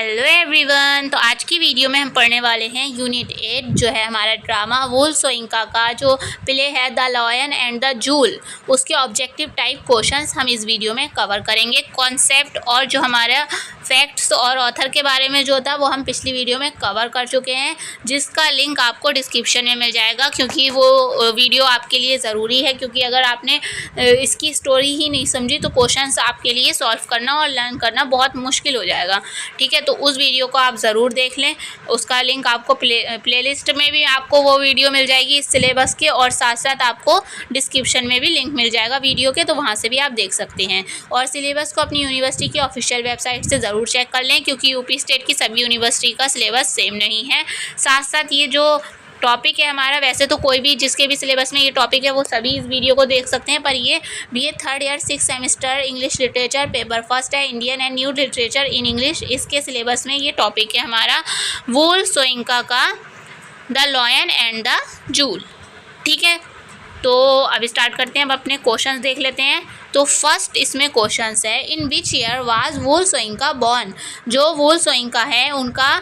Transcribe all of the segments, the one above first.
Hello everyone. तो आज की वीडियो में हम पढ़ने वाले हैं यूनिट 8 जो है हमारा ड्रामा वुल सोइंका का जो प्ले है the lion and the jewel, उसके ऑब्जेक्टिव टाइप क्वेश्चंस हम इस वीडियो में कवर करेंगे। कॉन्सेप्ट और जो हमारा फैक्ट्स और ऑथर के बारे में जो था वो हम पिछली वीडियो में कवर कर चुके हैं, जिसका लिंक आपको डिस्क्रिप्शन में मिल जाएगा, क्योंकि वो वीडियो आपके लिए ज़रूरी है। क्योंकि अगर आपने इसकी स्टोरी ही नहीं समझी तो क्वेश्चंस आपके लिए सॉल्व करना और लर्न करना बहुत मुश्किल हो जाएगा। ठीक है, तो उस वीडियो को आप ज़रूर देख लें। उसका लिंक आपको प्लेलिस्ट में भी आपको वो वीडियो मिल जाएगी इस सिलेबस के, और साथ साथ आपको डिस्क्रिप्शन में भी लिंक मिल जाएगा वीडियो के, तो वहाँ से भी आप देख सकते हैं। और सिलेबस को अपनी यूनिवर्सिटी की ऑफिशियल वेबसाइट से ज़रूर चेक कर लें, क्योंकि यूपी स्टेट की सभी यूनिवर्सिटी का सिलेबस सेम नहीं है। साथ साथ ये जो टॉपिक है हमारा, वैसे तो कोई भी जिसके भी सिलेबस में ये टॉपिक है वो सभी इस वीडियो को देख सकते हैं, पर ये BA third year 6 semester English literature paper first है, Indian and new literature in English, इसके सिलेबस में ये टॉपिक है हमारा वुल सोइंका का the lion and the jewel. ठीक है, तो अब स्टार्ट करते हैं। अब अपने क्वेश्चंस देख लेते हैं। तो फर्स्ट इसमें क्वेश्चंस है, in which year was Wole Soyinka born. जो वुल सोइंका है उनका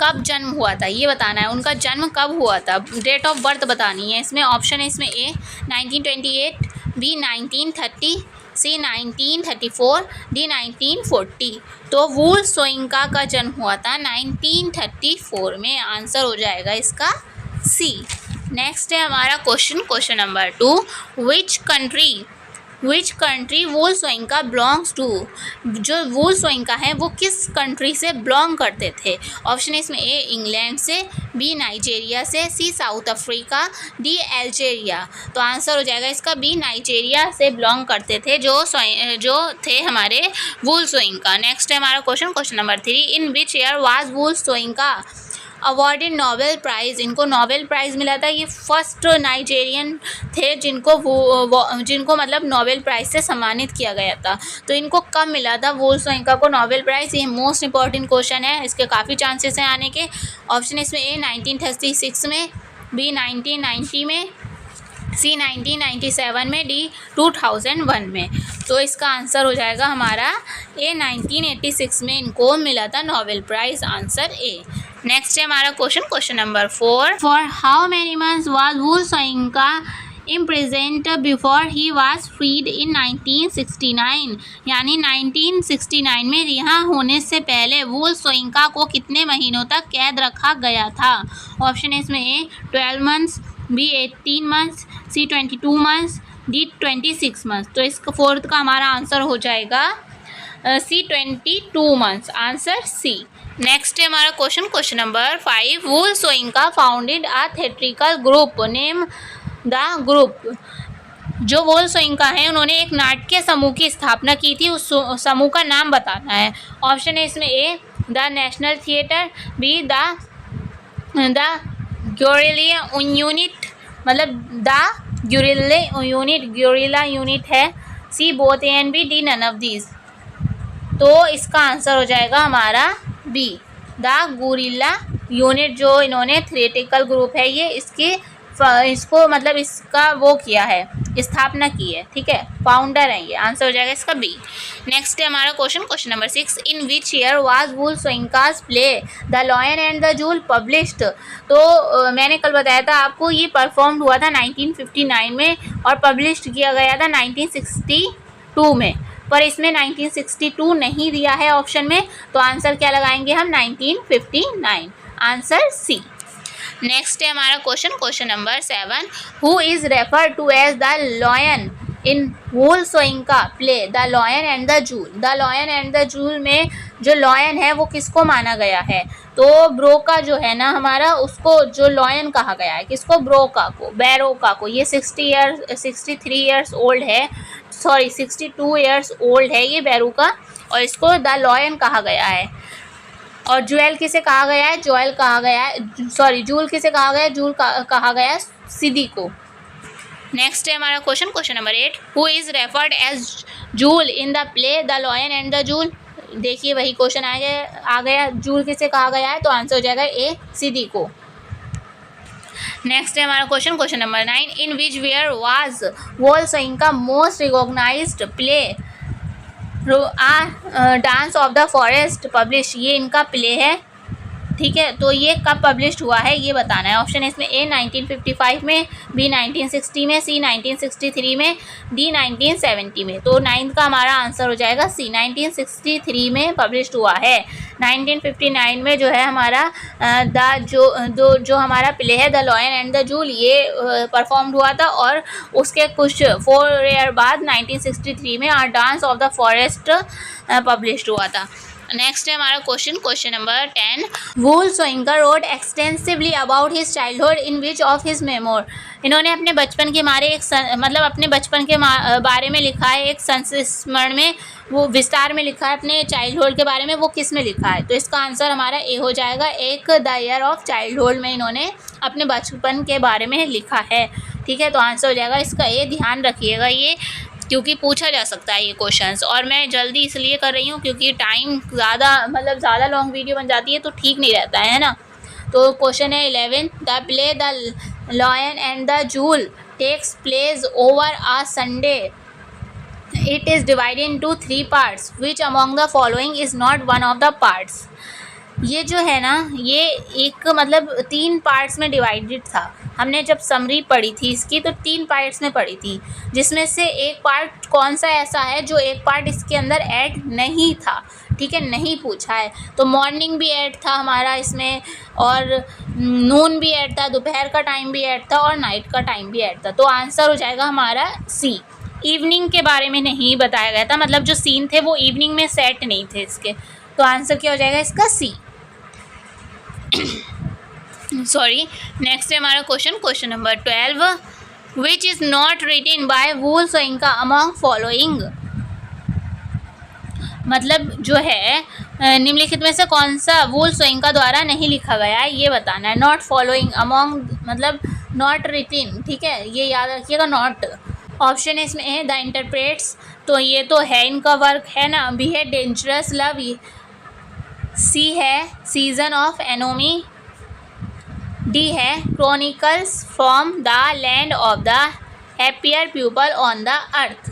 कब जन्म हुआ था ये बताना है, उनका जन्म कब हुआ था, डेट ऑफ बर्थ बतानी है। इसमें ऑप्शन है, इसमें A 1928, B 1930, C 1934, D 1940। तो वुल सोइंका का जन्म हुआ था 1934 में। आंसर हो जाएगा इसका C। नेक्स्ट है हमारा question number 2, which country Wole Soyinka belongs to. जो वुल सोइंका है वो किस कंट्री से बिलोंग करते थे। ऑप्शन है इसमें A इंग्लैंड से, B नाइजेरिया से, C south Africa, D Algeria. तो आंसर हो जाएगा इसका B नाइजेरिया से बिलोंग करते थे जो थे हमारे वुल सोइंका। नेक्स्ट है हमारा question number 3, in which year was Wole Soyinka awarded Nobel prize. इनको नोबेल प्राइज़ मिला था। ये फर्स्ट नाइजेरियन थे जिनको मतलब नोबेल प्राइज़ से सम्मानित किया गया था। तो इनको कब मिला था वुल सोइंका को नोबेल प्राइज़, ये मोस्ट इंपॉर्टेंट क्वेश्चन है, इसके काफ़ी चांसेस हैं आने के। ऑप्शन इसमें A 1936 में, B 1990 में, C 1997 में, D 2001 में। तो इसका आंसर हो जाएगा हमारा A 1986 में इनको मिला था Nobel prize. Answer A। Next है हमारा question number 4, for how many months was Wole Soyinka imprisoned before he was freed in 1969। यानी 1969 में रिहा होने से पहले वुल सोइंका को कितने महीनों तक कैद रखा गया था। ऑप्शन है इसमें A 12 months, B 18 months, C 22 months, D 26 months. तो इसका फोर्थ का हमारा आंसर हो जाएगा C 22 months. Answer C। Next है हमारा question number 5, Wole Soyinka founded a theatrical group, name the group. जो वुल सोइंका है उन्होंने एक नाट्य समूह की स्थापना की थी, उस समूह का नाम बताना है। ऑप्शन है इसमें A the national theatre, B the guerrilla unit, मतलब द ग्योरिल्ला यूनिट है, C both A and B, D none of these. तो इसका आंसर हो जाएगा हमारा B द गोरिल्ला यूनिट। जो इन्होंने थिएट्रिकल ग्रुप है ये इसको मतलब इसका वो किया है, स्थापना की है। ठीक है, फाउंडर है ये। आंसर हो जाएगा इसका B। नेक्स्ट है हमारा question number 6, in which year was Wole Soyinka's play the lion and the jewel published. तो मैंने कल बताया था आपको, ये परफॉर्म हुआ था 1959 में और पब्लिश्ड किया गया था 1962 में, पर इसमें 1962 नहीं दिया है ऑप्शन में, तो आंसर क्या लगाएंगे हम 1959। Answer C। नेक्स्ट है हमारा question number 7, who is refer to as the lion in Wole Soyinka play the lion and the jewel. The lion and the jewel में जो लायन है वो किसको माना गया है। तो ब्रोका जो है ना हमारा, उसको जो लायन कहा गया है, किसको, बैरोका को। ये 63 ईयर्स ओल्ड है, 62 ईयर्स ओल्ड है ये बैरोका, और इसको द लायन कहा गया है। और जूल किसे कहा गया है, जूल किसे कहा गया है, जूल कहा गया है सिदी को। नेक्स्ट है हमारा question number 8, who is referred as jewel in the play the lion and the jewel. देखिए वही क्वेश्चन आ गया, जूल किसे कहा गया है, तो आंसर हो जाएगा A सिदी को। नेक्स्ट है हमारा question number 9, in which year was Wole Soyinka most recognised play dance of the forest publish, ये इनका प्ले है, ठीक है। तो ये कब पब्लिश हुआ है ये बताना है। ऑप्शन है इसमें ए 1955 में, बी 1960 में, सी 1963 में, डी 1970 में। तो 9 का हमारा आंसर हो जाएगा सी, 1963 में पब्लिश हुआ है। 1959 में जो है हमारा जो हमारा प्ले है the lion and the joule, ये परफॉर्म्ड हुआ था, और उसके कुछ 4 ईयर बाद 1963 में dance of the forest publish हुआ था। नेक्स्ट है हमारा question number 10। Wole Soyinka wrote extensively about his childhood in which of his memoir. इन्होंने अपने बचपन के अपने बचपन के बारे में लिखा है, एक संस्मरण में वो विस्तार में लिखा है अपने चाइल्डहुड के बारे में, वो किस में लिखा है? तो इसका आंसर हमारा ए हो जाएगा, एक द ईयर ऑफ चाइल्डहुड में इन्होंने अपने बचपन के बारे में लिखा है, ठीक है। तो आंसर हो जाएगा इसका ए। ध्यान रखिएगा ये, क्योंकि पूछा जा सकता है ये क्वेश्चंस, और मैं जल्दी इसलिए कर रही हूँ क्योंकि टाइम ज़्यादा लॉन्ग वीडियो बन जाती है तो ठीक नहीं रहता है ना। तो क्वेश्चन है 11, the play the lion and the jewel takes place over a Sunday, it is divided into 3 parts, which among the following is not one of the parts. ये जो है ना, ये एक 3 पार्ट्स में डिवाइडेड था। हमने जब समरी पढ़ी थी इसकी तो 3 पार्ट्स में पढ़ी थी, जिसमें से एक पार्ट कौन सा ऐसा है जो एक पार्ट इसके अंदर ऐड नहीं था, ठीक है, नहीं पूछा है। तो मॉर्निंग भी ऐड था हमारा इसमें, और नून भी ऐड था, दोपहर का टाइम भी ऐड था, और नाइट का टाइम भी ऐड था। तो आंसर हो जाएगा हमारा सी। इवनिंग के बारे में नहीं बताया गया था, जो सीन थे वो इवनिंग में सेट नहीं थे इसके। तो आंसर क्या हो जाएगा इसका सी। सॉरी। नेक्स्ट है हमारा question number 12, which is not written by Wole Soyinka among following. जो है निम्नलिखित में से कौन सा वूल सोइंका द्वारा नहीं लिखा गया है ये बताना है। Not following, among not written, ठीक है, ये याद रखिएगा, नॉट। ऑप्शन है इसमें ए द इंटरप्रेट्स, तो ये तो है इनका वर्क है ना। बी है डेंजरस लव, सी है सीजन ऑफ एनोमी, डी है chronicles from the land of the happier people on the earth.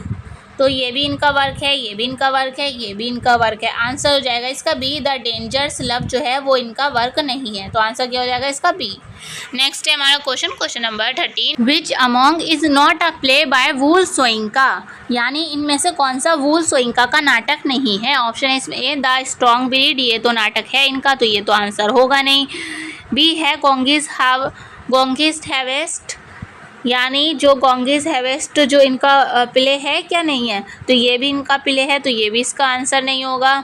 तो ये भी इनका वर्क है, ये भी इनका वर्क है, ये भी इनका वर्क है। आंसर हो जाएगा इसका बी, द डेंजर्स लव जो है वो इनका वर्क नहीं है। तो आंसर क्या हो जाएगा इसका बी। नेक्स्ट है हमारा question number 13, which among is not a play by Wole Soyinka, यानी इनमें से कौन सा वूल सोइंका का नाटक नहीं है। ऑप्शन है इसमें ए द स्ट्रॉन्ग ब्रीड, ये तो नाटक है इनका, तो ये तो आंसर होगा नहीं। बी है गोंगिस हैवेस्ट, यानी जो गोंगिस हैवेस्ट जो इनका प्ले है क्या नहीं है, तो ये भी इनका प्ले है, तो ये भी इसका आंसर नहीं होगा।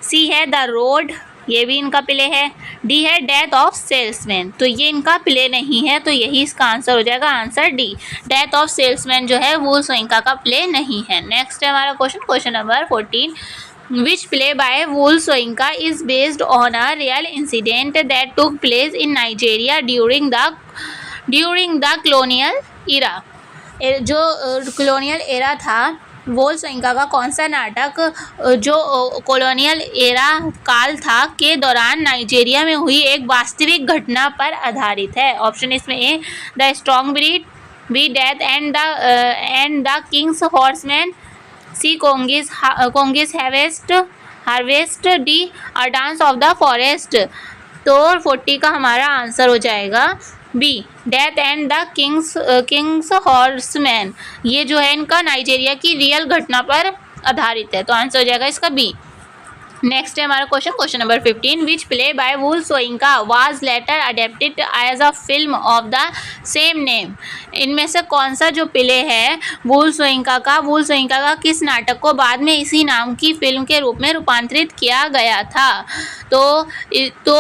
सी है द रोड, ये भी इनका प्ले है। डी है डेथ ऑफ सेल्समैन, तो ये इनका प्ले नहीं है, तो यही इसका आंसर हो जाएगा, answer D. Death of salesman जो है वूल सोइंका का प्ले नहीं है। नेक्स्ट है हमारा question number 14, which play by Wole Soyinka is based on a real incident that took place in Nigeria during the colonial era। जो colonial era था, वूल सोइंका का कौन सा नाटक जो कॉलोनियल एरा काल था के दौरान नाइजीरिया में हुई एक वास्तविक घटना पर आधारित है। ऑप्शन इसमें A the strong breed, B death and the king's horseman, C Kongi's harvest, D a dance of the forest. तो 40 का हमारा आंसर हो जाएगा B, death and the king's horseman. ये जो है इनका नाइजीरिया की रियल घटना पर आधारित है, तो आंसर हो जाएगा इसका बी। नेक्स्ट है हमारा question number 15, which play by Wole Soyinka was later adapted as a film of the same name. इनमें से कौन सा जो प्ले है वूल सोइंका का किस नाटक को बाद में इसी नाम की फिल्म के रूप में रूपांतरित किया गया था। तो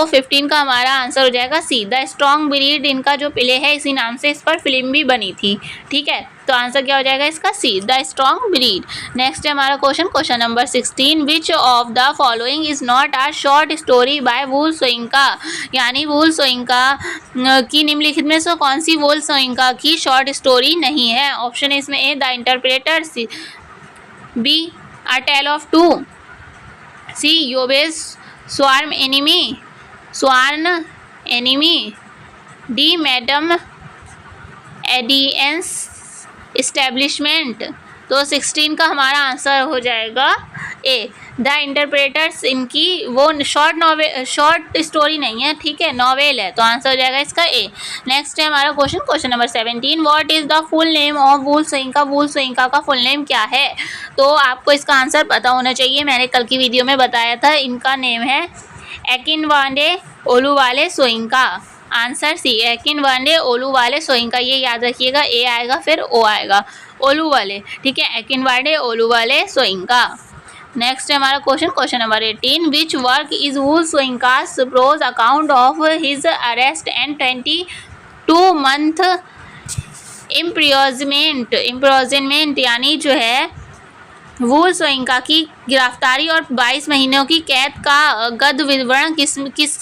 15 का हमारा आंसर हो जाएगा सी, द स्ट्रॉन्ग ब्रीड। इनका जो प्ले है इसी नाम से इस पर फिल्म भी बनी थी, ठीक है, तो आंसर क्या हो जाएगा इसका C, the strong breed. Next है हमारा question number 16, which of the following is not a short story by Wole Soyinka, यानी वूल सोइंका की निम्नलिखित में से कौन सी वूल सोइंका की शॉर्ट स्टोरी नहीं है। ऑप्शन है इसमें A the interpreter, B a tale of two, C Egbe's sworn enemy, D madam Etienne's establishment. तो 16 का हमारा आंसर हो जाएगा ए। द इंटरप्रेटर्स, इनकी वो शॉर्ट स्टोरी नहीं है, ठीक है, नॉवेल है, तो आंसर हो जाएगा इसका ए। नेक्स्ट है हमारा question number 17, what is the full name of Wole Soyinka. Wole Soyinka का फुल नेम क्या है? तो आपको इसका आंसर पता होना चाहिए, मैंने कल की वीडियो में बताया था। इनका नेम है एकिनवाडे ओलुवाले सोइंका। आंसर सी, एकिनवाडे ओलुवाले सोइंका, ये याद रखिएगा, ए आएगा फिर ओ आएगा, ओलुवाले, ठीक है, एकिनवाडे ओलुवाले सोइंका। नेक्स्ट है हमारा question number 18, which work is Wole Soyinka's prose account of his arrest and 22 month imprisonment, यानी जो है वुल सोइंका की गिरफ्तारी और 22 महीनों की कैद का गद्य विवरण किस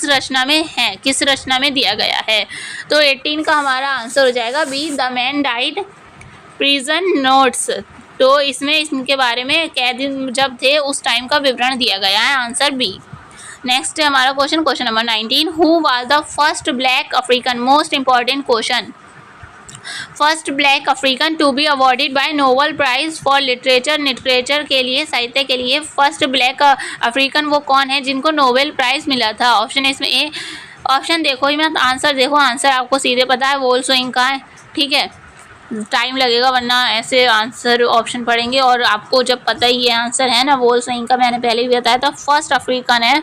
रचना में है, किस रचना में दिया गया है? तो 18 का हमारा आंसर हो जाएगा B, the man died prison notes. तो इसमें इनके बारे में कैद जब थे उस टाइम का विवरण दिया गया है, आंसर बी। नेक्स्ट है हमारा question number 19, who was the first black African. Most important question, first black African to be awarded by Nobel prize for literature के लिए, साहित्य के लिए फर्स्ट ब्लैक अफ्रीकन वो कौन है जिनको नोबेल प्राइज मिला था? ऑप्शन है इसमें ए, ऑप्शन देखो ही मत, आंसर देखो, आंसर आपको सीधे पता है, वुल सोइंका है, ठीक है, टाइम लगेगा वरना ऐसे आंसर ऑप्शन पढ़ेंगे और आपको जब पता ही ये आंसर है ना, वुल सोइंका मैंने पहले भी बताया था, फर्स्ट अफ्रीकन है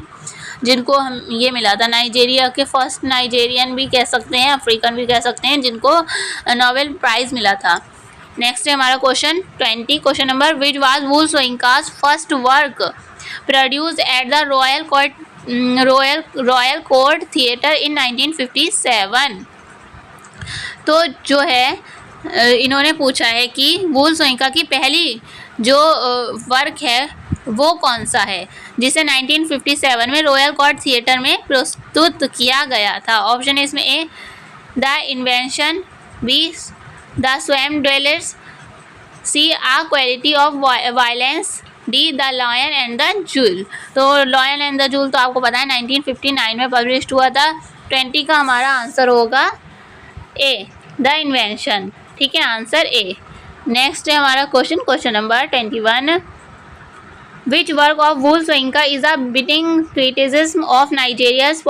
जिनको हम ये मिला था, नाइजीरिया के फर्स्ट, नाइजीरियन भी कह सकते हैं, अफ्रीकन भी कह सकते हैं, जिनको नोबेल प्राइज़ मिला था। नेक्स्ट है हमारा question 20, question number, which was Wole Soyinka's first work produced at the royal court theatre in 1957। तो जो है इन्होंने पूछा है कि वुल सोइंका की पहली जो वर्क है वो कौन सा है जिसे 1957 में रॉयल कोर्ट थिएटर में प्रस्तुत किया गया था? ऑप्शन है इसमें A, the invention, B, the swamp dwellers, C, a quality of violence, D, the lion and the jewel. तो लॉयन एंड द जूल तो आपको पता है 1959 में पब्लिश हुआ था। 20 का हमारा आंसर होगा ए, द इन्वेंशन, ठीक है, आंसर ए। नेक्स्ट है हमारा question number 21, which work of Wole Soyinka is a biting criticism of Nigeria's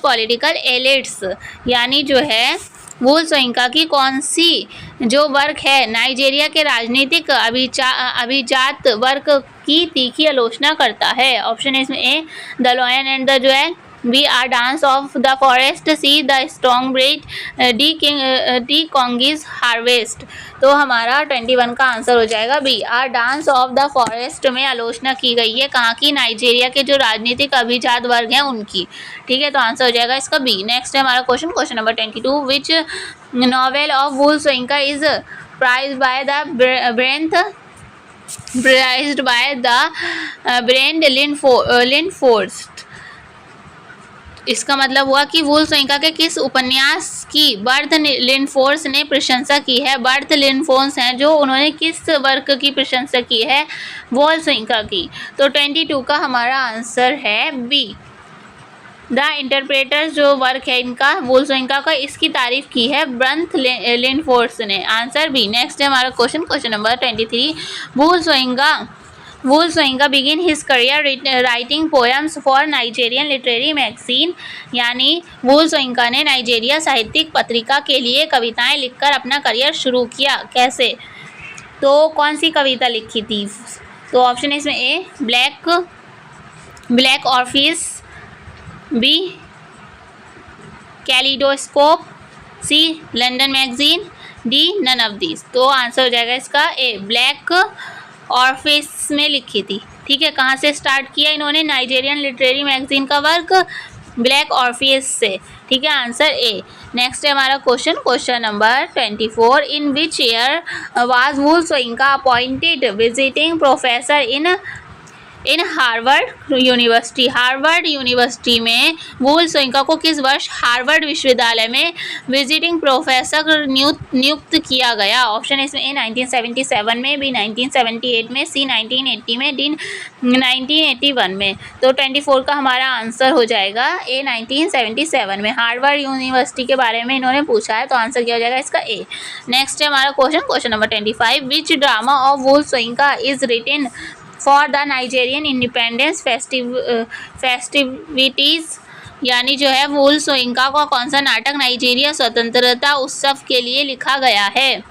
political elites, यानी जो है वुल सोइंका की कौन सी जो वर्क है नाइजीरिया के राजनीतिक अभिजात वर्ग की तीखी आलोचना करता है? ऑप्शन है इसमें A, the lion and the jewel, B, a dance of the forest, C, the strong breed, D, Kongi's harvest. तो हमारा 21 का आंसर हो जाएगा B, a dance of the forest में आलोचना की गई है कहाँ की? नाइजीरिया के जो राजनीतिक अभिजात वर्ग हैं उनकी, ठीक है, तो आंसर हो जाएगा इसका बी। नेक्स्ट है हमारा question number 22, which novel of Wole Soyinka is praised by the brand Linforst. इसका मतलब हुआ कि वुल सोइंका के किस उपन्यास की बर्थ लिनफोर्स ने प्रशंसा की है? बर्थ लिनफोर्स हैं जो उन्होंने किस वर्क की प्रशंसा की है? वुल सोइंका की। तो 22 का हमारा आंसर है बी, द इंटरप्रेटर्स जो वर्क है इनका वुल सोइंका का, इसकी तारीफ की है बर्थ लिनफोर्स ने, आंसर बी। नेक्स्ट है हमारा question number 23, Wole Soyinka begin his career writing poems for Nigerian literary magazine, यानी वुल सोइंका ने नाइजीरिया साहित्यिक पत्रिका के लिए कविताएं लिखकर अपना करियर शुरू किया। कैसे? तो कौन सी कविता लिखी थी? तो ऑप्शन है इसमें A, black Orpheus, B, kaleidoscope, C, London magazine, D, none of these. तो आंसर हो जाएगा इसका ए, ब्लैक ऑर्फिस में लिखी थी, ठीक है। कहाँ से स्टार्ट किया इन्होंने नाइजीरियन लिटरेरी मैगजीन का वर्क? ब्लैक ऑर्फिस से, ठीक है, आंसर ए। नेक्स्ट है हमारा question number 24, in which year was Wole Soyinka appointed visiting professor in in Harvard university में वुल सोइंका को किस वर्ष हार्वर्ड विश्वविद्यालय में विजिटिंग प्रोफेसर नियुक्त किया गया? ऑप्शन है इसमें ए 1977 में, बी 1978 में, सी 1980 में, डी 1981 में। तो 24 का हमारा आंसर हो जाएगा ए 1977 में। हार्वर्ड यूनिवर्सिटी के बारे में इन्होंने पूछा है, तो आंसर क्या हो जाएगा इसका ए। नेक्स्ट है हमारा question number 25। Which drama of Wole Soyinka is written for the Nigerian independence festivities, यानी जो है वुल सोइंका का कौन सा नाटक नाइजीरिया स्वतंत्रता उत्सव के लिए लिखा गया है?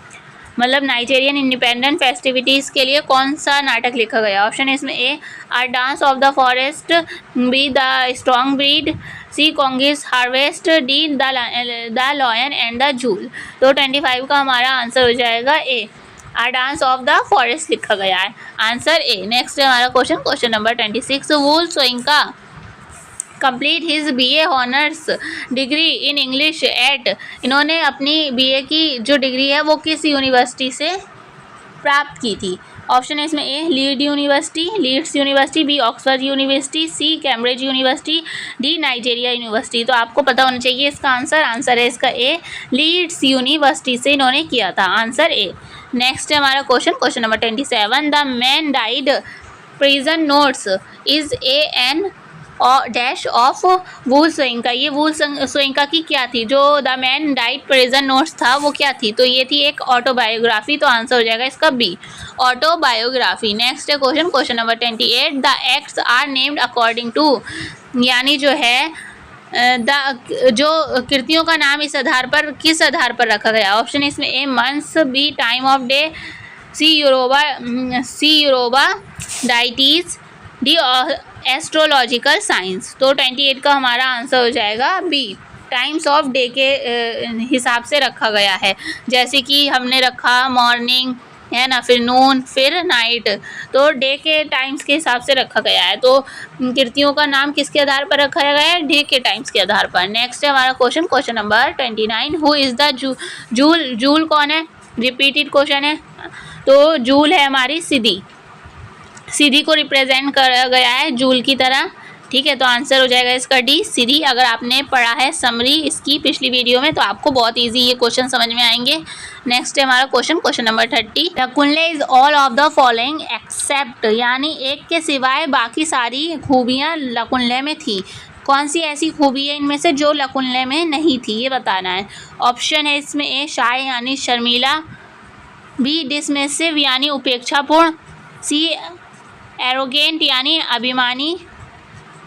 मतलब नाइजेरियन इंडिपेंडेंट फेस्टिविटीज़ के लिए कौन सा नाटक लिखा गया? ऑप्शन है इसमें A a dance of the forest, B the strong breed, C Kongi's harvest, D the lion and the jewel. तो 25 का हमारा आंसर हो जाएगा A a dance of the forest लिखा गया है, आंसर ए। नेक्स्ट है हमारा question number 26। Wole Soyinka complete his BA honours degree in English at, इन्होंने अपनी BA की जो डिग्री है वो किस यूनिवर्सिटी से प्राप्त की थी? ऑप्शन है इसमें A Leeds university, B Oxford university, C Cambridge university, D Nigeria university. तो आपको पता होना चाहिए इसका आंसर है इसका ए लीड्स यूनिवर्सिटी से इन्होंने किया था, आंसर ए। नेक्स्ट है हमारा question number 27। The man died prison notes is an dash of Wole Soyinka, ये वुल सोइंका की क्या थी? जो the man died prison notes था वो क्या थी? तो ये थी एक ऑटोबायोग्राफी, तो आंसर हो जाएगा इसका बी ऑटोबायोग्राफी। नेक्स्ट है question number 28। The acts are named according to, यानी जो है जो कृतियों का नाम इस आधार पर किस आधार पर रखा गया? ऑप्शन इसमें A months, B time of day, C Yoruba deities, D astrological science. तो 28 का हमारा आंसर हो जाएगा बी टाइम्स ऑफ डे के हिसाब से रखा गया है, जैसे कि हमने रखा मॉर्निंग है ना, फिर नून, फिर नाइट, तो डे के टाइम्स के हिसाब से रखा गया है। तो कृतियों का नाम किसके आधार पर रखा गया है? डे के टाइम्स के आधार पर। नेक्स्ट है हमारा question number 29। Who is the joule, joule कौन है? रिपीटेड क्वेश्चन है, तो जूल है हमारी सिद्धि को रिप्रेजेंट करा गया है जूल की तरह, ठीक है। तो आंसर हो जाएगा इसका डी सिद्धि। अगर आपने पढ़ा है समरी इसकी पिछली वीडियो में तो आपको बहुत इजी ये क्वेश्चन समझ में आएंगे। नेक्स्ट है हमारा question number 30। Lakunle is all of the following except, यानी एक के सिवाय बाकी सारी खूबियाँ लकुनले में थी। कौन सी ऐसी खूबी है इनमें से जो लकुनले में नहीं थी, ये बताना है। ऑप्शन है इसमें ए शाय यानी शर्मीला, बी डिसमिसिव यानी उपेक्षापूर्ण, सी एरोगेंट यानी अभिमानी,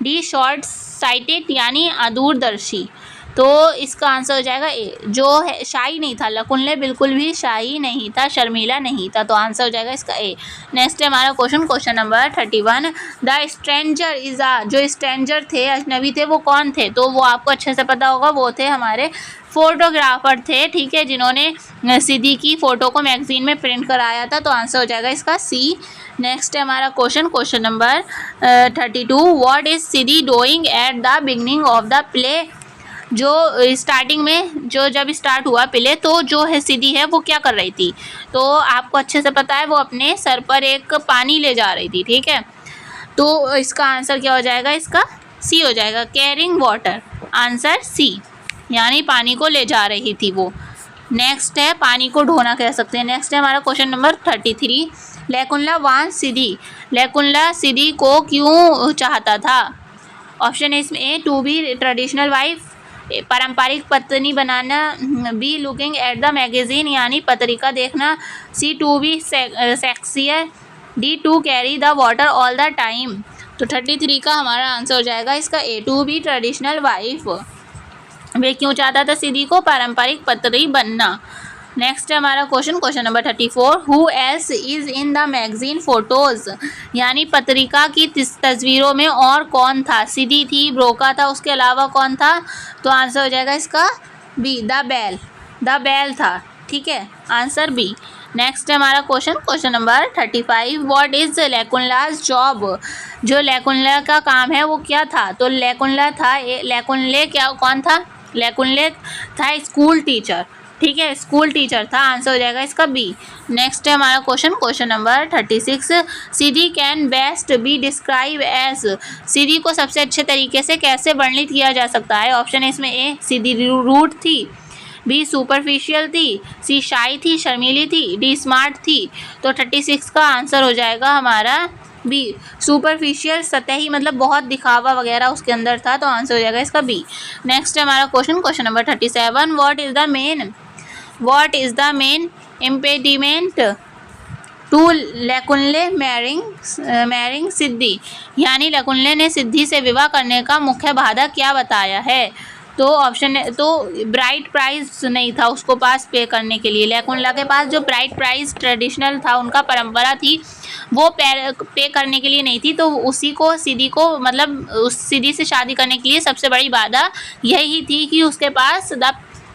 डी शॉर्ट साइटेड यानी अदूरदर्शी। तो इसका आंसर हो जाएगा ए, जो है शाही नहीं था, लकुनले बिल्कुल भी शाही नहीं था, शर्मीला नहीं था, तो आंसर हो जाएगा इसका ए। नेक्स्ट है हमारा question number 31। The stranger is जो स्ट्रेंजर थे, अजनबी थे, वो कौन थे? तो वो आपको अच्छे से पता होगा, वो थे हमारे फोटोग्राफर थे, ठीक है, जिन्होंने सिद्धि की फ़ोटो को मैगजीन में प्रिंट कराया था, तो आंसर हो जाएगा इसका सी। नेक्स्ट है हमारा question number 32। What is Siddhi doing at the beginning of the play, जो स्टार्टिंग में जब स्टार्ट हुआ प्ले, तो जो है सिद्धि है वो क्या कर रही थी? तो आपको अच्छे से पता है, वो अपने सर पर एक पानी ले जा रही थी, ठीक है। तो इसका आंसर क्या हो जाएगा? इसका सी हो जाएगा, कैरिंग वाटर, आंसर सी, यानी पानी को ले जा रही थी वो। नेक्स्ट है पानी को ढोना कह सकते हैं। नेक्स्ट है हमारा क्वेश्चन नंबर 33। लकुनला वांस सिद्धि, लकुनला सिद्धि को क्यों चाहता था? ऑप्शन है इसमें A to be traditional wife, पारंपरिक पत्नी बनाना, B looking at the magazine यानी पत्रिका देखना, C to be sexier, D to carry the water all the time. तो 33 का हमारा आंसर हो जाएगा इसका A to be traditional wife. वे क्यों चाहता था सिद्धि को? पारंपरिक पत्री बनना। नेक्स्ट है हमारा question number 34। Who else is in the magazine photos, यानी पत्रिका की तस्वीरों में और कौन था? सिद्धि थी, ब्रोका था, उसके अलावा कौन था? तो आंसर हो जाएगा इसका बी द बेल था, ठीक है, आंसर बी। नेक्स्ट है हमारा question number 35। What is Lakunle's job, जो लकुनला का काम है वो क्या था? तो लकुनला था, लकुनले क्या कौन था? लकुनले था स्कूल टीचर, ठीक है, स्कूल टीचर था, आंसर हो जाएगा इसका बी। नेक्स्ट है हमारा question number 36, Sidi can best be describe as, Sidi को सबसे अच्छे तरीके से कैसे वर्णित किया जा सकता है? ऑप्शन है इसमें ए सीधी रूट थी, बी सुपरफिशियल थी, सी शाई थी शर्मीली थी, डी स्मार्ट थी। तो 36 का आंसर हो जाएगा हमारा बी, सुपरफिशियल सतही, मतलब बहुत दिखावा वगैरह उसके अंदर था, तो आंसर हो जाएगा इसका बी। नेक्स्ट है हमारा question number 37, what is the main impediment to Lakunle marrying Sidi, यानी लेकुनले ने सिद्धि से विवाह करने का मुख्य बाधा क्या बताया है? तो ऑप्शन है, तो ब्राइट प्राइज नहीं था उसको पास पे करने के लिए, लेकुनला के पास जो ब्राइट प्राइज ट्रेडिशनल था, उनका परंपरा थी, वो पे करने के लिए नहीं थी, तो उसी को सीधी को, मतलब उस सीधी से शादी करने के लिए सबसे बड़ी बाधा यही थी कि उसके पास द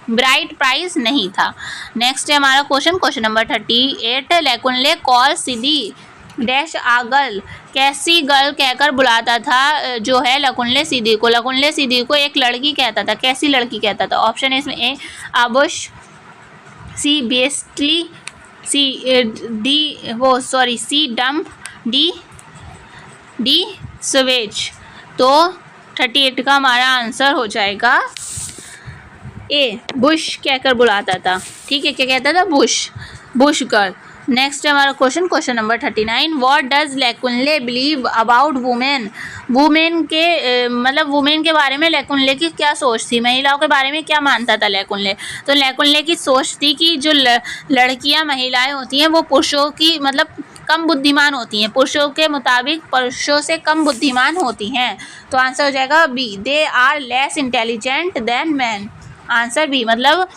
ब्राइट प्राइज नहीं था। नेक्स्ट है हमारा क्वेश्चन नंबर 38, लेकुनले कॉल सीधी डैश आ गर्ल, कैसी गर्ल कहकर बुलाता था जो है लेकुनले सीधी को? लेकुनले सीधी को एक लड़की कहता था, कैसी लड़की कहता था? ऑप्शन है इसमें ए आबुश, सी बेस्टली, सी डम्प, डी सवेज। तो 38 का हमारा आंसर हो जाएगा ए, बुश कहकर बुलाता था। ठीक है, क्या कहता था? Bush girl. नेक्स्ट है हमारा question number 39, what does Lakunle believe about women के मतलब वुमेन के बारे में लेकुनले की क्या सोच थी? महिलाओं के बारे में क्या मानता था लेकुनले? तो लेकुनले की सोच थी कि जो लड़कियां महिलाएं होती हैं वो पुरुषों की मतलब कम बुद्धिमान होती हैं, पुरुषों के मुताबिक पुरुषों से कम बुद्धिमान होती हैं। तो आंसर हो जाएगा B, they are less intelligent than man. Answer B, मतलब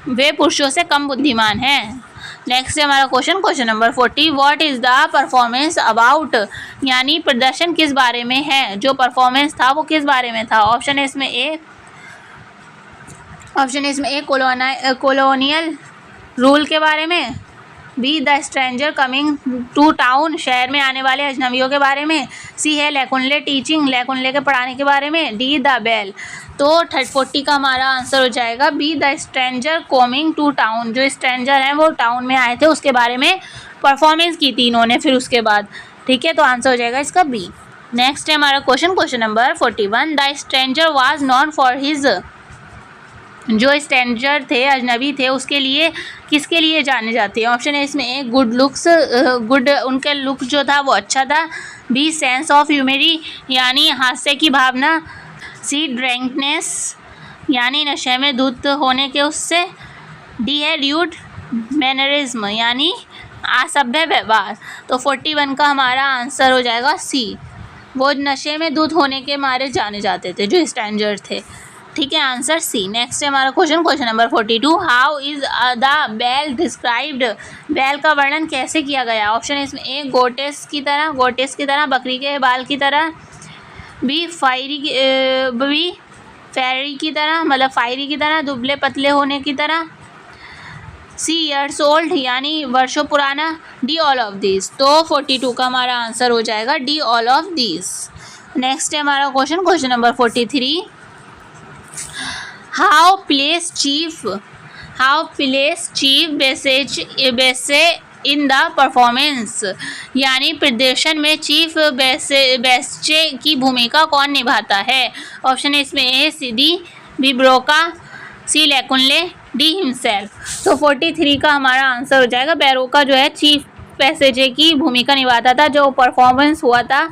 वे पुरुषों से कम बुद्धिमान हैं। नेक्स्ट है हमारा question number 40, what is the performance about, यानी प्रदर्शन किस बारे में है? जो परफॉर्मेंस था वो किस बारे में था? ऑप्शन है इसमें ए कॉलोनियल रूल के बारे में, B the stranger coming to town, शहर में आने वाले अजनबियों के बारे में, सी है लेकुनले टीचिंग, लेकुनले के पढ़ाने के बारे में, डी द बेल। तो 40 का हमारा आंसर हो जाएगा B, the stranger coming to town, जो स्ट्रेंजर हैं वो टाउन में आए थे उसके बारे में परफॉर्मेंस की थी इन्होंने फिर उसके बाद। ठीक है, तो आंसर हो जाएगा इसका बी। नेक्स्ट है हमारा question number 41, the stranger was non for his, जो स्ट्रेंजर थे अजनबी थे उसके लिए किसके लिए जाने जाते हैं? ऑप्शन है इसमें ए गुड लुक्स, उनका लुक जो था वो अच्छा था, बी सेंस ऑफ ह्यूमरी, यानी हास्य की भावना, सी ड्रंकनेस, यानी नशे में धुत होने के उससे, डी है ल्यूड मैनरिज्म, यानी असभ्य व्यवहार। तो 41 का हमारा आंसर हो जाएगा सी, वो नशे में धुत होने के मारे जाने जाते थे जो स्ट्रेंजर थे। ठीक है, आंसर सी। नेक्स्ट है हमारा question number 42, how is the Bale described, बैल का वर्णन कैसे किया गया? ऑप्शन है इसमें ए गोटेस की तरह, बकरी के बाल की तरह, बी फैरी की तरह, मतलब फायरी की तरह, दुबले पतले होने की तरह, सी ईयर्स ओल्ड, यानी वर्षों पुराना, डी ऑल ऑफ दिस। तो 42 का हमारा आंसर हो जाएगा D all of this. Next है हमारा question number 43, how place chief बेसे इन द परफॉर्मेंस, यानी प्रदर्शन में चीफ बेस्चे की भूमिका कौन निभाता है? ऑप्शन है इसमें ए सीधी, बी ब्रोका, सी लेकुनले, डी हिमसेल्फ। तो 43 का हमारा आंसर हो जाएगा बेरोका जो है चीफ पैसेजे की भूमिका निभाता था। जो परफॉर्मेंस हुआ था,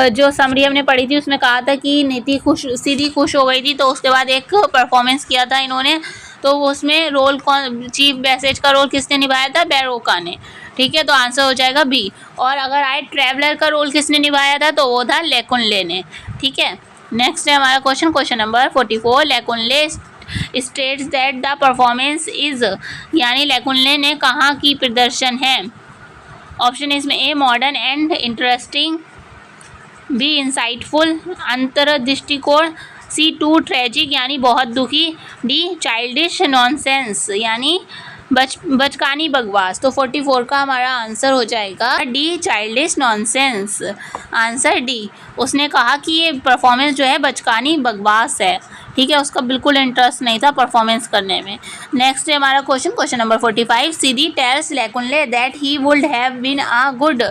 जो समरी हमने पढ़ी थी उसमें कहा था कि नीति सीधी खुश हो गई थी, तो उसके बाद एक परफॉर्मेंस किया था इन्होंने, तो उसमें रोल कौन, चीफ पैसेज का रोल किसने निभाया था? बेरोका ने। ठीक है, तो आंसर हो जाएगा बी। और अगर आए ट्रैवलर का रोल किसने निभाया था? तो वो था लेकुनले ने। ठीक है, नेक्स्ट है हमारा question number 44, Lakunle states that the performance is, यानी लेकुनले ने कहा कि प्रदर्शन है। ऑप्शन है इसमें A modern and interesting, B insightful अंतर्दृष्टिकोण, सी टू ट्रेजिक, यानी बहुत दुखी, डी चाइल्डिश नॉनसेंस, यानी बचकानी बकवास। तो 44 का हमारा आंसर हो जाएगा D childish nonsense. Answer D, उसने कहा कि ये परफॉर्मेंस जो है बचकानी बकवास है। ठीक है, उसका बिल्कुल इंटरेस्ट नहीं था परफॉर्मेंस करने में। नेक्स्ट है हमारा question number 45, Sidi tells Lakunle that he would have been a good.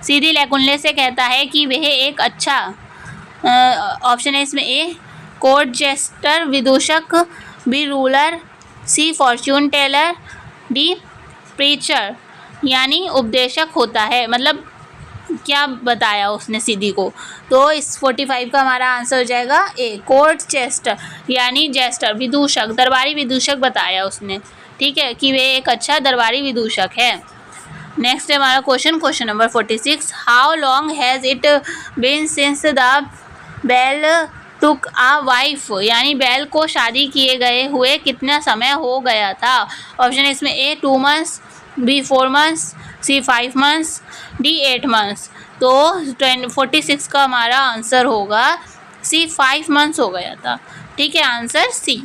Sidi Lakunle से कहता है कि वह एक अच्छा, ऑप्शन है इसमें a court gesture विदूषक, B ruler, C fortune teller, D preacher यानी उपदेशक होता है। मतलब क्या बताया उसने सीधी को, तो इस 45 का हमारा आंसर हो जाएगा ए कोर्ट चेस्टर यानी जेस्टर विदूषक, दरबारी विदूषक बताया उसने, ठीक है, कि वे एक अच्छा दरबारी विदूषक है। नेक्स्ट है हमारा question number 46, how long has it been since the Bale took a wife, यानी बेल को शादी किए गए हुए कितना समय हो गया था। ऑप्शन है इसमें ए 2 मंथ्स, बी 4 मंथ्स, सी 5 मंथ्स, डी 8 मंथ्स। तो 46 का हमारा आंसर होगा सी 5 मंथ्स हो गया था, ठीक है, आंसर सी।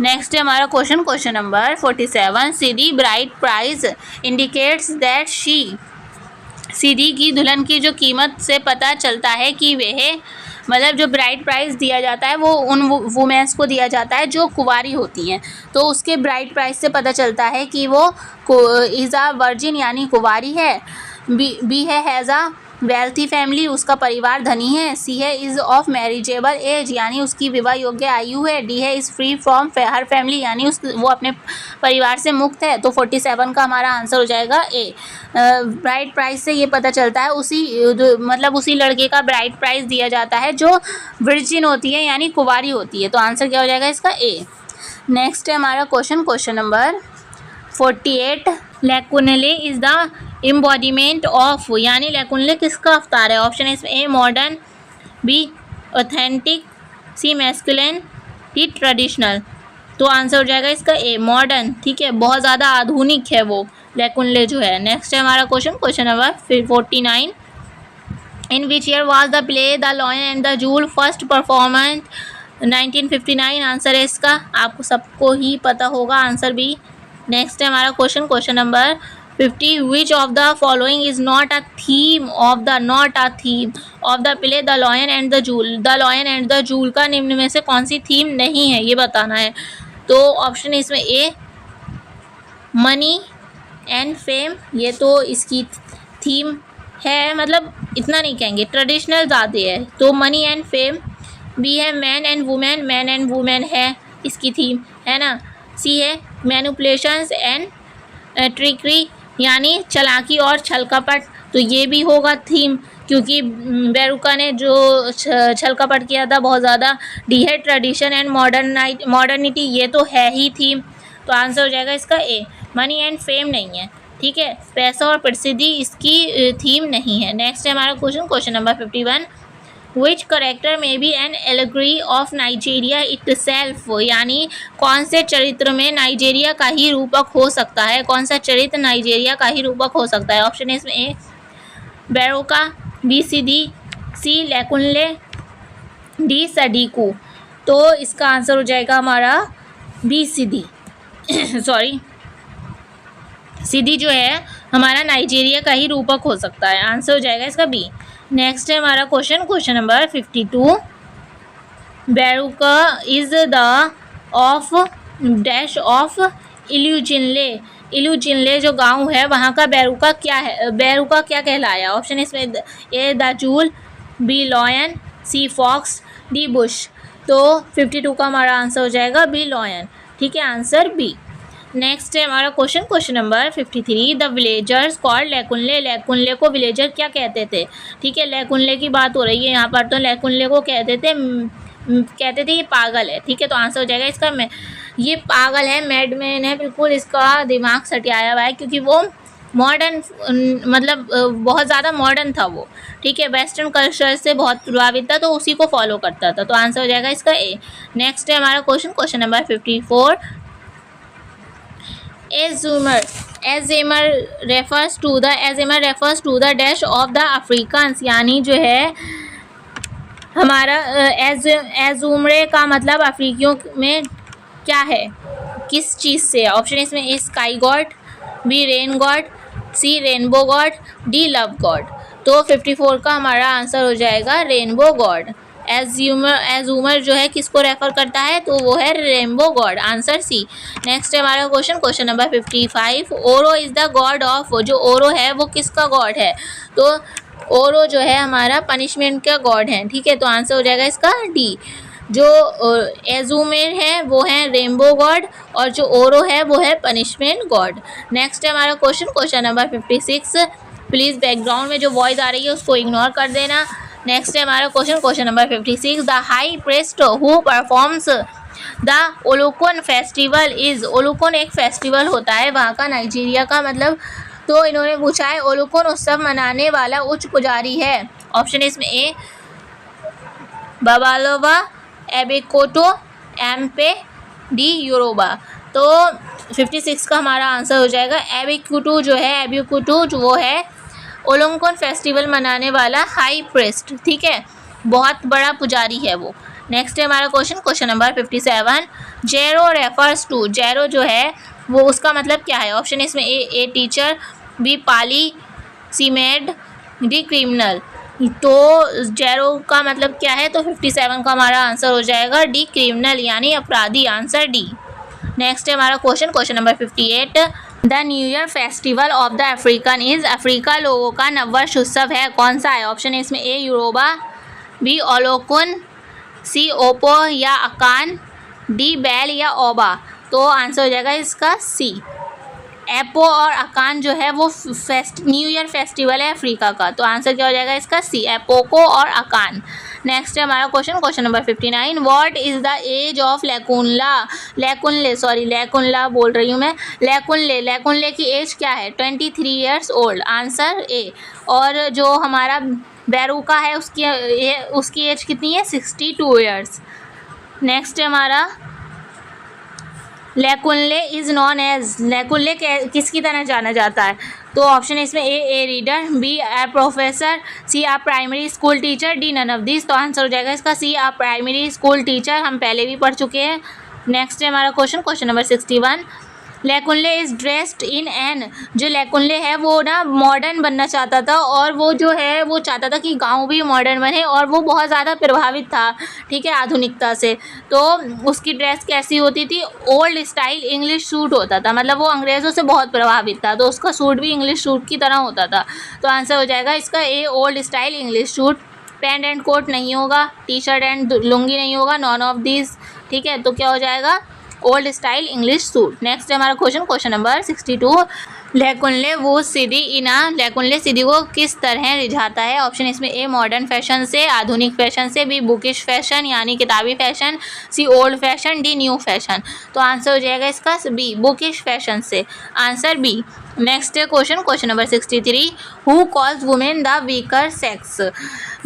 नेक्स्ट है हमारा question number 47, Sidi bride price indicates that she, Sidi की दुल्हन की जो कीमत से पता चलता है कि वह, मतलब जो ब्राइड प्राइस दिया जाता है वो उन वुमेंस को दिया जाता है जो कुंवारी होती हैं, तो उसके ब्राइड प्राइस से पता चलता है कि वो इज़ अ वर्जिन यानी कुंवारी है, बी है हैज़ अ वेल्थी फैमिली, उसका परिवार धनी है, सी है इज़ ऑफ मैरिजेबल एज यानी उसकी विवाह योग्य आयु है, डी है is free from her family यानी वो अपने परिवार से मुक्त है। तो 47 का हमारा आंसर हो जाएगा ए। ब्राइड प्राइस से ये पता चलता है मतलब उसी लड़के का ब्राइड प्राइस दिया जाता है जो वर्जिन होती है यानी कुंवारी होती है, तो आंसर क्या हो जाएगा इसका ए। नेक्स्ट है हमारा question number 48, Lakunle is the embodiment of, यानी लेकुनले किसका अवतार है। ऑप्शन है इसमें A modern, B authentic, C masculine, D traditional. तो आंसर हो जाएगा इसका ए मॉडर्न, ठीक है, बहुत ज़्यादा आधुनिक है वो लेकुनले जो है। नेक्स्ट है हमारा question number 49, in which year was the play the lion and the joule first performance, 1959 answer है इसका, आपको सबको ही पता होगा, आंसर बी। नेक्स्ट है हमारा question number 50, which of the following is not a theme of the play the lion and the jewel. The lion and the joule का निम्न में से कौन सी थीम नहीं है ये बताना है। तो ऑप्शन है इसमें ए मनी एंड फेम, ये तो इसकी थीम है, मतलब इतना नहीं कहेंगे, ट्रेडिशनल ज़्यादा है, तो मनी एंड फेम। बी है मैन एंड वुमेन है इसकी थीम, है ना। सी है मैनिपुलेशंस एंड ट्रिकरी यानी चालाकी और छल कपट, तो ये भी होगा थीम क्योंकि बेरुका ने जो छल कपट किया था बहुत ज़्यादा। डी है ट्रेडिशन एंड मॉडर्निटी, ये तो है ही थीम, तो आंसर हो जाएगा इसका ए। मनी एंड फेम नहीं है, ठीक है, पैसा और प्रसिद्धि इसकी थीम नहीं है। नेक्स्ट है हमारा question number 51, which character may be an allegory of Nigeria itself, यानी कौन से चरित्र में नाइजीरिया का ही रूपक हो सकता है, कौन सा चरित्र नाइजीरिया का ही रूपक हो सकता है। ऑप्शन है इसमें ए बेरोका, बी सीधी, सी लेकुनले, डी सडीकू। तो इसका आंसर हो जाएगा हमारा बी सीधी सॉरी, सीधी जो है हमारा नाइजीरिया का ही रूपक हो सकता है, आंसर हो जाएगा इसका बी। नेक्स्ट है हमारा question number 52, Baroka is the of dash of Ilujinle जो गांव है वहाँ का बेरुका क्या है, बेरुका क्या कहलाया। ऑप्शन इसमें A the jewel, B lion, C fox, D bush. तो 52 का हमारा आंसर हो जाएगा बी लॉयन, ठीक है, आंसर बी। नेक्स्ट है हमारा question number 53, the villagers called Lakunle, Lakunle को विलेजर क्या कहते थे, ठीक है, लेकुनले की बात हो रही है यहाँ पर, तो लेकुनले को कहते थे ये पागल है, ठीक है, तो आंसर हो जाएगा इसका ये पागल है, मैडमैन है, बिल्कुल इसका दिमाग सटियाया हुआ है क्योंकि वो मॉडर्न, मतलब बहुत ज़्यादा मॉडर्न था वो, ठीक है, वेस्टर्न कल्चर से बहुत प्रभावित था तो उसी को फॉलो करता था, तो आंसर हो जाएगा इसका ए। नेक्स्ट है हमारा question number 54, Esumare refers to the dash of the Africans, यानी जो है हमारा एज़ुमरे का मतलब अफ्रीकियों में क्या है, किस चीज़ से। ऑप्शन इसमें A sky god, B rain god, C rainbow god, D love god. तो 54 का हमारा आंसर हो जाएगा रेनबो गॉड। एजूमर जो है किसको रेफर करता है, तो वो है rainbow god, answer C. Next है हमारा क्वेश्चन नंबर 55, ओरो इज द गॉड ऑफ, जो ओरो है वो किसका गॉड है, तो ओरो जो है हमारा पनिशमेंट का गॉड है, ठीक है, तो आंसर हो जाएगा इसका डी। जो एजूमर है वो है रेनबो गॉड और जो ओरो है वो है पनिशमेंट गॉड। नेक्स्ट है हमारा क्वेश्चन नंबर 56, प्लीज़ बैकग्राउंड में जो वॉइस आ रही है उसको इग्नोर कर देना। नेक्स्ट है हमारा question number 56, the high priest who performs the Olukon festival is, Olukon एक फेस्टिवल होता है वहाँ का, नाइजीरिया का मतलब, तो इन्होंने पूछा है ओलुकोन उत्सव मनाने वाला उच्च पुजारी है। ऑप्शन इसमें ए बाबालोवा, एबिकोटो, एम्पे, डी योरोबा। तो 56 का हमारा आंसर हो जाएगा एबिकुटू, जो है एबिकुटू जो वो है ओलुकोन फेस्टिवल मनाने वाला हाई प्रीस्ट, ठीक है, बहुत बड़ा पुजारी है वो। नेक्स्ट है हमारा question number 57, Jero refers to, Jero जो है वो उसका मतलब क्या है। ऑप्शन इसमें A teacher, B pally, C maid, D criminal. तो जेरो का मतलब क्या है, तो 57 का हमारा आंसर हो जाएगा डी क्रिमिनल यानी अपराधी, आंसर डी। नेक्स्ट है हमारा question number 58, the new year festival of the African is, Africa लोगों का नववर्ष उत्सव है, कौन सा है। ऑप्शन इसमें ए योरोबा, बी ओलोकुन, सी ओपो या अकान, डी बैल या ओबा। तो आंसर हो जाएगा इसका सी। एपो और अकान जो है वो न्यू ईयर फेस्टिवल है अफ्रीका का, तो आंसर क्या हो जाएगा इसका सी, एपोको और अकान। नेक्स्ट है हमारा question number 59, what is the age of Lakunle बोल रही हूँ मैं, लैकुनले की एज क्या है, 23 ईयर्स ओल्ड, आंसर ए। और जो हमारा बैरूका है उसकी एज कितनी है, 62 ईयर्स। नेक्स्ट है हमारा Lakunle is known as, Lakunle किसकी तरह जाना जाता है, तो ऑप्शन इसमें A reader, B a professor, C a primary school teacher, D none of this. तो आंसर हो जाएगा इसका C, a primary school teacher, हम पहले भी पढ़ चुके हैं। नेक्स्ट है हमारा question number 61, Lakunle is dressed in an, जो लैकुनले है वो ना मॉडर्न बनना चाहता था और वो जो है वो चाहता था कि गांव भी मॉडर्न बने और वो बहुत ज़्यादा प्रभावित था, ठीक है, आधुनिकता से। तो उसकी ड्रेस कैसी होती थी, ओल्ड स्टाइल इंग्लिश सूट होता था, मतलब वो अंग्रेज़ों से बहुत प्रभावित था तो उसका सूट भी इंग्लिश सूट की तरह होता था। तो आंसर हो जाएगा इसका A, old style English suit. Pant and coat नहीं होगा, टी शर्ट एंड लुंगी नहीं होगा, नॉन ऑफ दिस, ठीक है, तो क्या हो जाएगा old style English suit. Next है हमारा क्वेश्चन नंबर 62, लैकुनले वो सीधी इना, लैकुनले सीधी को किस तरह रिझाता है। ऑप्शन इसमें ए मॉडर्न फैशन से, आधुनिक फैशन से, बी बुकिश फैशन यानी किताबी फैशन, C old fashion, D new fashion. तो आंसर हो जाएगा इसका बी, बुकिश फैशन से, आंसर बी। नेक्स्ट है question number 63, who calls women the weaker sex,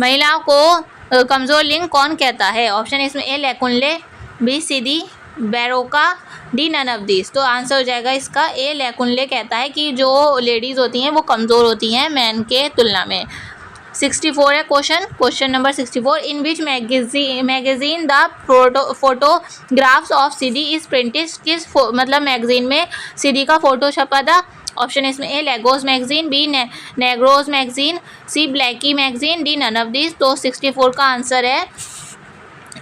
महिलाओं को कमज़ोर लिंग कौन कहता है। ऑप्शन इसमें A Lakunle, B Sidi, Baroka, D none of this. तो आंसर हो जाएगा इसका ए, लैकुनले कहता है कि जो लेडीज़ होती हैं वो कमज़ोर होती हैं मैन के तुलना में। 64 है question number 64, in which magazine the photographs of Sidi is printed, किस मतलब मैगजीन में सिदी का फ़ोटो छपा था। ऑप्शन इसमें A Lagos magazine, B Negroes magazine, C Blackie magazine, D none of this. तो 64 का आंसर है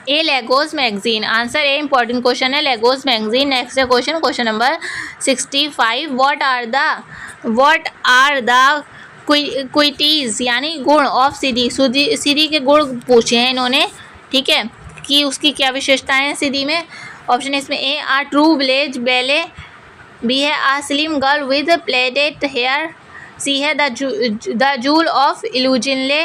A Lagos magazine, answer A. Important question है लेगोस मैगजीन। नेक्स्ट है question number 65, what are the qualities यानी गुण of सिदी के गुण पूछे हैं इन्होंने, ठीक है, कि उसकी क्या विशेषताएं हैं सिदी में। ऑप्शन इसमें A a true village belle, B है a slim girl with plaited hair, C है the jewel of Ilujinle,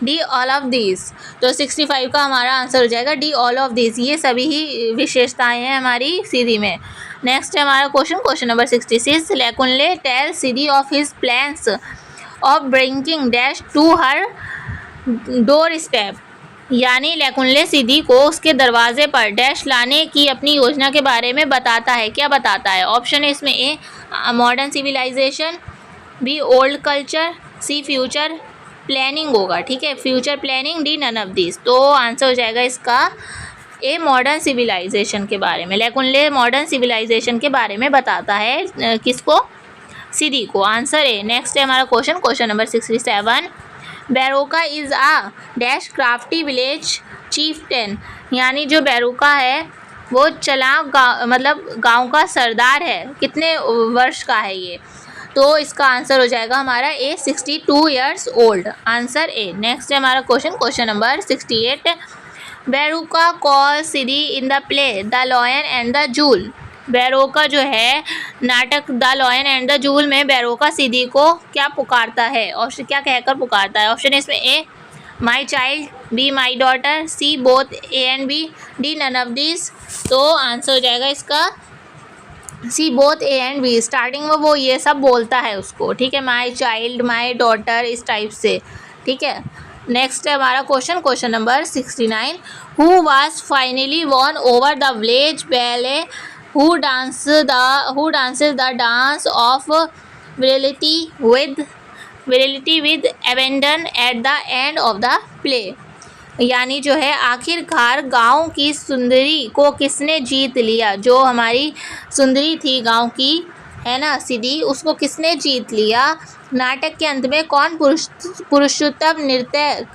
D all of this. तो 65 का हमारा आंसर हो जाएगा डी ऑल ऑफ दिस, ये सभी ही विशेषताएं हैं हमारी सिदी में। नेक्स्ट है हमारा question number 66, Lakunle tell Sidi of his plans of bringing dash to her doorstep, यानी लैकुनले सिदी को उसके दरवाजे पर डैश लाने की अपनी योजना के बारे में बताता है, क्या बताता है। ऑप्शन है इसमें A modern civilisation, B old culture, C future planning होगा, ठीक है, future planning, D none of this. तो आंसर हो जाएगा इसका ए मॉडर्न सिविलाइजेशन के बारे में। लैकुनले मॉडर्न सिविलाइजेशन के बारे में बताता है किसको, सिदी को, आंसर ए। नेक्स्ट है हमारा question number 67, Baroka is a dash crafty village chieftain, यानी जो बैरोका है वो चालाक मतलब गांव का सरदार है। कितने वर्ष का है ये? तो इसका आंसर हो जाएगा हमारा A 62 years old, answer A. Next है हमारा question number 68। Baroka call Sidi in the play the lion and the jewel. Baroka जो है नाटक the lion and the jewel में बैरोका सिदी को क्या पुकारता है? ऑप्शन क्या कहकर पुकारता है? ऑप्शन इसमें A my child, B my daughter, C both A and B, D none of this. तो आंसर हो जाएगा इसका C both A and B. Starting में वो ये सब बोलता है उसको, ठीक है, माई चाइल्ड, माई डॉटर, इस टाइप से, ठीक है। नेक्स्ट है हमारा question number 69। Who was finally won over the village belle who dances the dance of virility with abandon at the end of the play. यानी जो है आखिरकार गांव की सुंदरी को किसने जीत लिया? जो हमारी सुंदरी थी गांव की, है ना, सिदी, उसको किसने जीत लिया? नाटक के अंत में कौन पुरुषोत्तम नृत्य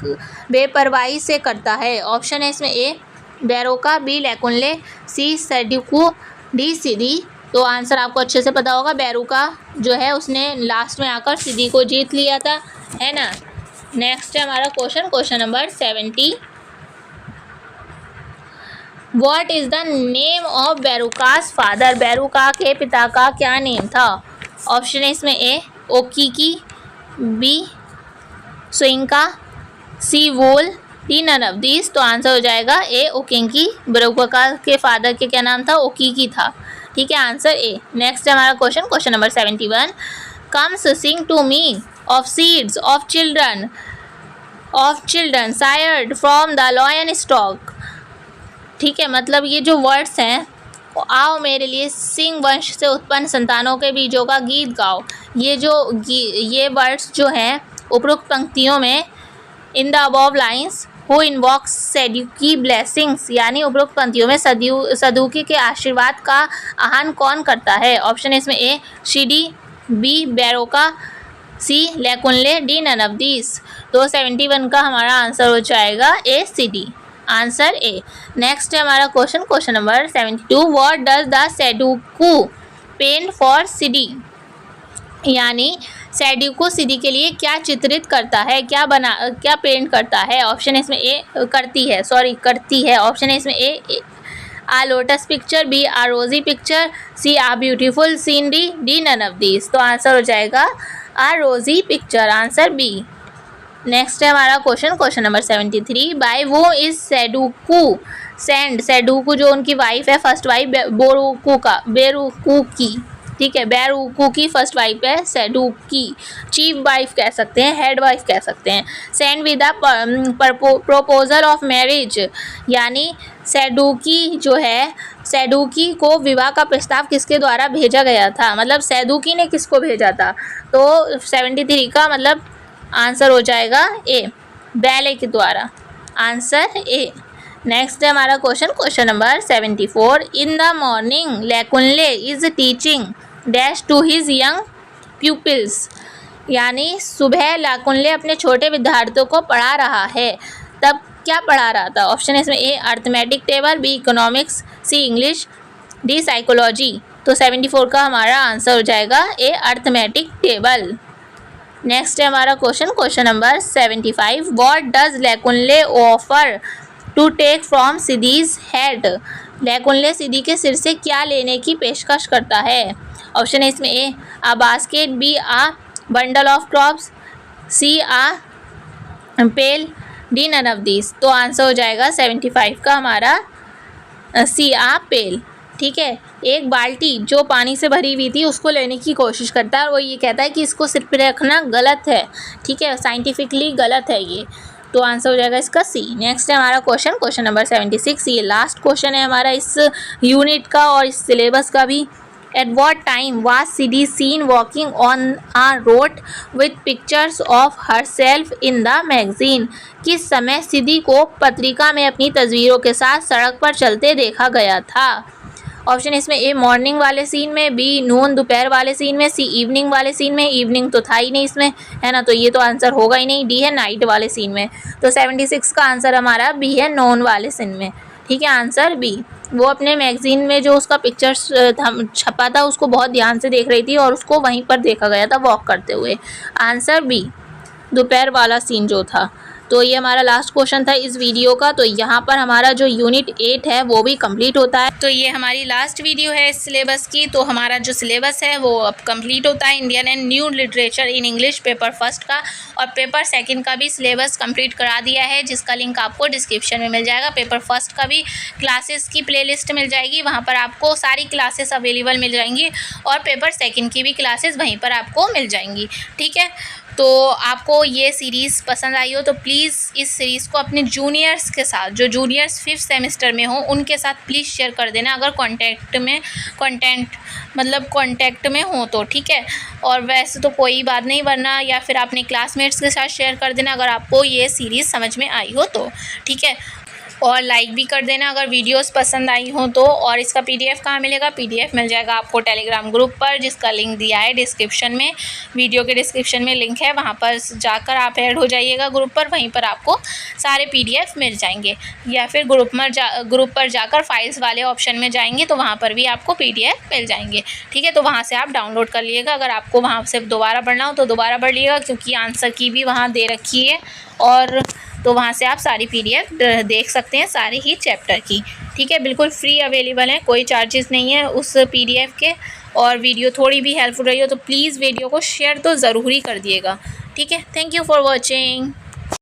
बेपरवाही से करता है? ऑप्शन है इसमें ए बैरोका, बी लैकुनले, सी सैड्यूको, डी सिदी। तो आंसर आपको अच्छे से पता होगा, बैरोका जो है उसने लास्ट में आकर सिदी को जीत लिया था, है ना। नेक्स्ट है हमारा question number 70। What is the name of Baroka's father? Baroka के पिता का क्या नेम था? ऑप्शन है इसमें A Okiki, B Soyinka, C Wole, D none of this. तो आंसर हो जाएगा ए ओकिंकी। बैरोका के फादर के क्या नाम था? ओकीकी था, ठीक है, आंसर ए। नेक्स्ट है हमारा question number 71। Comes sing to me of seeds of children sired from the lion stock. ठीक है, मतलब ये जो वर्ड्स हैं, आओ मेरे लिए सिंह वंश से उत्पन्न संतानों के बीजों का गीत गाओ। ये वर्ड्स जो हैं उपरोक्त पंक्तियों में, in the above lines who invokes Sadiku blessings, यानी उपरोक्त पंक्तियों में सदूकी के आशीर्वाद का आह्वान कौन करता है? ऑप्शन है इसमें A Sidi, B Baroka, C Lakunle, D none of this. तो 71 का हमारा आंसर हो जाएगा ए सिडी, आंसर ए। नेक्स्ट है हमारा question number 72। What does the Sadiku paint for Sidi? यानी सैड्यूको सिदी के लिए क्या चित्रित करता है, क्या पेंट करता है? ऑप्शन है इसमें ए करती है। ऑप्शन है इसमें A a lotus picture, B a rosy picture, C a beautiful scenery, D none of this. तो आंसर हो जाएगा आ rosy picture, answer B. Next है हमारा क्वेश्चन नंबर 73। बाय वो इज सैड्यूकू सेंड, सैड्यूकू जो उनकी वाइफ है, फर्स्ट वाइफ बेरुकू की, ठीक है, बैरुकू की फर्स्ट वाइफ है सैड्यूकी, चीफ वाइफ कह सकते हैं, हेड वाइफ कह सकते हैं। Send with the proposal of marriage, यानी सैड्यूकी जो है, सैड्यूकी को विवाह का प्रस्ताव किसके द्वारा भेजा गया था? मतलब सैड्यूकी ने किसको भेजा था? तो 73 का मतलब आंसर हो जाएगा ए बैले के द्वारा, आंसर ए। नेक्स्ट है हमारा question number 74। In the morning Lakunle is teaching dash to his young pupils, यानी सुबह लैकुनले अपने छोटे विद्यार्थियों को पढ़ा रहा है, तब क्या पढ़ा रहा था? ऑप्शन है इसमें ए अर्थमेटिक टेबल, बी इकोनॉमिक्स, सी इंग्लिश, डी साइकोलॉजी। तो 74 का हमारा आंसर हो जाएगा ए अर्थमेटिक टेबल। नेक्स्ट है हमारा question number 75। What does Lakunle offer to take from Sidi's head? Lakunle Sidi के सिर से क्या लेने की पेशकश करता है? ऑप्शन है इसमें A a basket, B a bundle of crops, C a pail, D none of this. तो आंसर हो जाएगा 75 का हमारा सी आ पेल, ठीक है। एक बाल्टी जो पानी से भरी हुई थी उसको लेने की कोशिश करता है और वो ये कहता है कि इसको सिर पे रखना गलत है, ठीक है, साइंटिफिकली गलत है ये। तो आंसर हो जाएगा इसका सी। नेक्स्ट है हमारा क्वेश्चन नंबर 76। ये लास्ट क्वेश्चन है हमारा इस यूनिट का और इस सिलेबस का भी। At what time was Sidi seen walking on a road with pictures of herself in the magazine? किस समय सिदी को पत्रिका में अपनी तस्वीरों के साथ सड़क पर चलते देखा गया था? ऑप्शन इसमें ए मॉर्निंग वाले सीन में, बी नून दोपहर वाले सीन में, सी इवनिंग वाले सीन में, इवनिंग तो था ही नहीं इसमें, है ना, तो ये तो आंसर होगा ही नहीं। डी है नाइट वाले सीन में। तो 76 का आंसर हमारा बी है नॉन वाले सीन में। ठीक है, आंसर बी। वो अपने मैगजीन में जो उसका पिक्चर्स छपा था उसको बहुत ध्यान से देख रही थी और उसको वहीं पर देखा गया था वॉक करते हुए। आंसर बी, दोपहर वाला सीन जो था। तो ये हमारा लास्ट क्वेश्चन था इस वीडियो का। तो यहाँ पर हमारा जो यूनिट 8 है वो भी कंप्लीट होता है। तो ये हमारी लास्ट वीडियो है इस सिलेबस की। तो हमारा जो सिलेबस है वो अब कंप्लीट होता है Indian and new literature in English paper first का, और पेपर सेकंड का भी सिलेबस कंप्लीट करा दिया है, जिसका लिंक आपको डिस्क्रिप्शन में मिल जाएगा। पेपर फर्स्ट का भी क्लासेस की प्लेलिस्ट मिल जाएगी, वहाँ पर आपको सारी क्लासेस अवेलेबल मिल जाएंगी, और पेपर सेकंड की भी क्लासेस वहीं पर आपको मिल जाएंगी। ठीक है, तो आपको ये सीरीज़ पसंद आई हो तो प्लीज़ इस सीरीज़ को अपने जूनियर्स के साथ, जो जूनियर्स 5th सेमेस्टर में हो उनके साथ प्लीज़ शेयर कर देना, अगर कांटेक्ट में हो तो। ठीक है, और वैसे तो कोई बात नहीं, वरना या फिर अपने क्लासमेट्स के साथ शेयर कर देना अगर आपको ये सीरीज़ समझ में आई हो तो। ठीक है, और लाइक भी कर देना अगर वीडियोस पसंद आई हो तो। और इसका पीडीएफ कहाँ मिलेगा? पीडीएफ मिल जाएगा आपको टेलीग्राम ग्रुप पर, जिसका लिंक दिया है डिस्क्रिप्शन में। वीडियो के डिस्क्रिप्शन में लिंक है, वहाँ पर जाकर आप ऐड हो जाइएगा ग्रुप पर, वहीं पर आपको सारे पीडीएफ मिल जाएंगे। या फिर ग्रुप पर जाकर फाइल्स वाले ऑप्शन में जाएंगे तो वहाँ पर भी आपको पीडीएफ मिल जाएंगे। ठीक है, तो वहाँ से आप डाउनलोड कर लीजिएगा। अगर आपको वहाँ से दोबारा पढ़ना हो तो दोबारा पढ़ लीजिएगा, क्योंकि आंसर की भी वहाँ दे रखी है, और तो वहाँ से आप सारी पीडीएफ देख सकते हैं, सारे ही चैप्टर की। ठीक है, बिल्कुल फ्री अवेलेबल है, कोई चार्जेस नहीं है उस पीडीएफ के। और वीडियो थोड़ी भी हेल्पफुल रही हो तो प्लीज़ वीडियो को शेयर तो ज़रूर ही कर दिएगा। ठीक है, थैंक यू फॉर वॉचिंग।